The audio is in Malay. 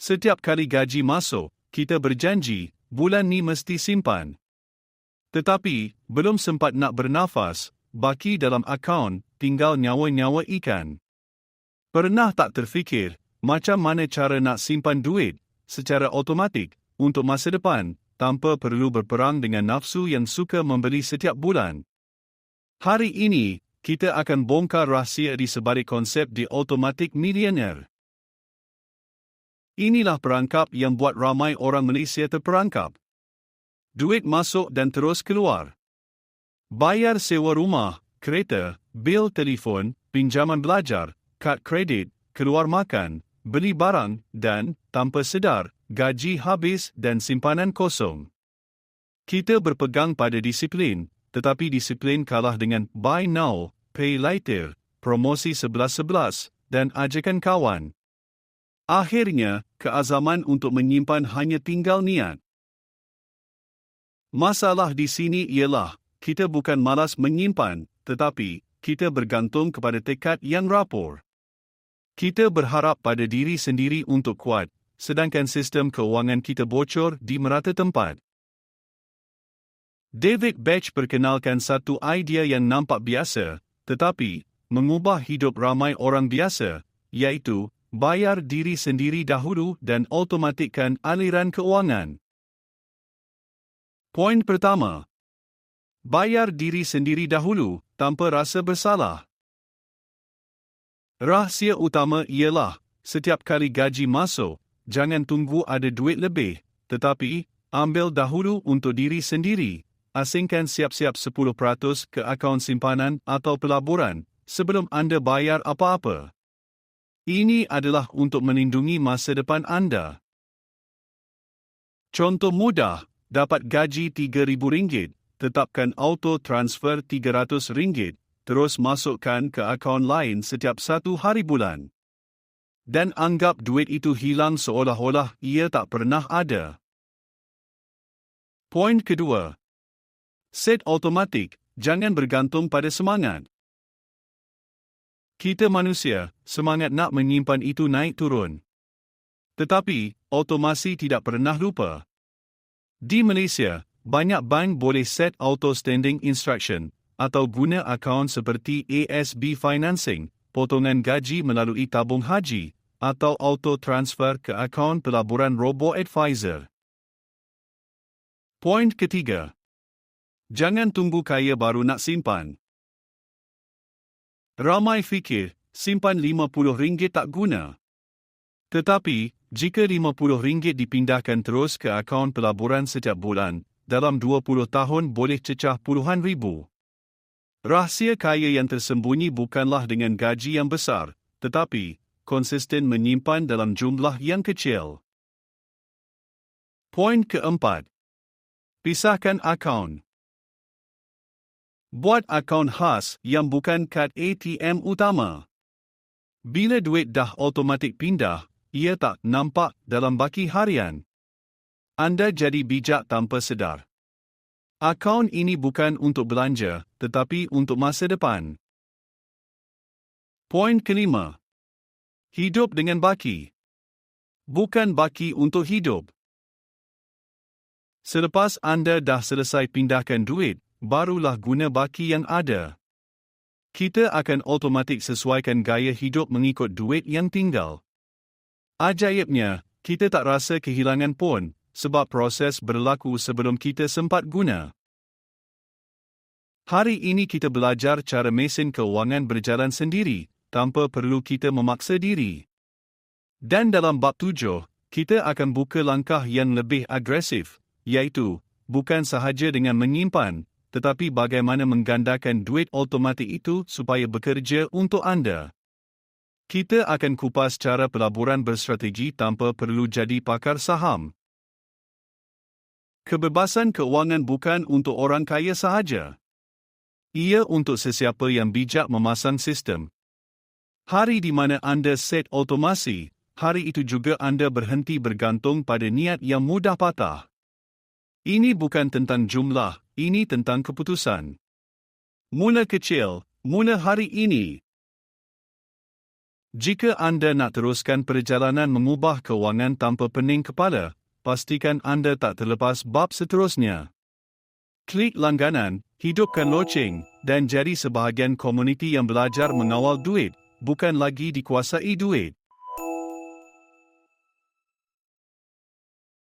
Setiap kali gaji masuk, kita berjanji, bulan ni mesti simpan. Tetapi, belum sempat nak bernafas, baki dalam akaun, tinggal nyawa-nyawa ikan. Pernah tak terfikir, macam mana cara nak simpan duit, secara automatik, untuk masa depan, tanpa perlu berperang dengan nafsu yang suka membeli setiap bulan? Hari ini, kita akan bongkar rahsia di sebalik konsep The Automatic Millionaire. Inilah perangkap yang buat ramai orang Malaysia terperangkap. Duit masuk dan terus keluar. Bayar sewa rumah, kereta, bil telefon, pinjaman belajar, kad kredit, keluar makan, beli barang dan, tanpa sedar, gaji habis dan simpanan kosong. Kita berpegang pada disiplin, tetapi disiplin kalah dengan buy now, pay later, promosi 11-11 dan ajakan kawan. Akhirnya, keazaman untuk menyimpan hanya tinggal niat. Masalah di sini ialah, kita bukan malas menyimpan, tetapi, kita bergantung kepada tekad yang rapor. Kita berharap pada diri sendiri untuk kuat, sedangkan sistem keuangan kita bocor di merata tempat. David Bach perkenalkan satu idea yang nampak biasa, tetapi, mengubah hidup ramai orang biasa, iaitu, bayar diri sendiri dahulu dan automatikkan aliran keuangan. Poin pertama. Bayar diri sendiri dahulu, tanpa rasa bersalah. Rahsia utama ialah, setiap kali gaji masuk, jangan tunggu ada duit lebih, tetapi, ambil dahulu untuk diri sendiri, asingkan siap-siap 10% ke akaun simpanan atau pelaburan, sebelum anda bayar apa-apa. Ini adalah untuk melindungi masa depan anda. Contoh mudah. Dapat gaji RM3,000, tetapkan auto transfer RM300, terus masukkan ke akaun lain setiap 1 hari bulan. Dan anggap duit itu hilang seolah-olah ia tak pernah ada. Poin kedua. Set automatik, jangan bergantung pada semangat. Kita manusia, semangat nak menyimpan itu naik turun. Tetapi, otomasi tidak pernah lupa. Di Malaysia, banyak bank boleh set auto standing instruction atau guna akaun seperti ASB Financing, potongan gaji melalui tabung haji, atau auto transfer ke akaun pelaburan robo-advisor. Poin ketiga. Jangan tunggu kaya baru nak simpan. Ramai fikir, simpan RM50 tak guna. Tetapi, jika RM50 dipindahkan terus ke akaun pelaburan setiap bulan, dalam 20 tahun boleh cecah puluhan ribu. Rahsia kaya yang tersembunyi bukanlah dengan gaji yang besar, tetapi, konsisten menyimpan dalam jumlah yang kecil. Poin keempat. Pisahkan akaun. Buat akaun khas yang bukan kad ATM utama. Bila duit dah automatik pindah, ia tak nampak dalam baki harian. Anda jadi bijak tanpa sedar. Akaun ini bukan untuk belanja, tetapi untuk masa depan. Poin kelima. Hidup dengan baki. Bukan baki untuk hidup. Selepas anda dah selesai pindahkan duit, barulah guna baki yang ada. Kita akan automatik sesuaikan gaya hidup mengikut duit yang tinggal. Ajaibnya, kita tak rasa kehilangan pun, sebab proses berlaku sebelum kita sempat guna. Hari ini kita belajar cara mesin keuangan berjalan sendiri, tanpa perlu kita memaksa diri. Dan dalam bab 7, kita akan buka langkah yang lebih agresif, iaitu, bukan sahaja dengan menyimpan, tetapi bagaimana menggandakan duit automatik itu supaya bekerja untuk anda. Kita akan kupas cara pelaburan berstrategi tanpa perlu jadi pakar saham. Kebebasan keuangan bukan untuk orang kaya sahaja. Ia untuk sesiapa yang bijak memasang sistem. Hari di mana anda set otomasi, hari itu juga anda berhenti bergantung pada niat yang mudah patah. Ini bukan tentang jumlah, ini tentang keputusan. Mula kecil, mula hari ini. Jika anda nak teruskan perjalanan mengubah kewangan tanpa pening kepala, pastikan anda tak terlepas bab seterusnya. Klik langganan, hidupkan loceng, dan jadi sebahagian komuniti yang belajar mengawal duit, bukan lagi dikuasai duit.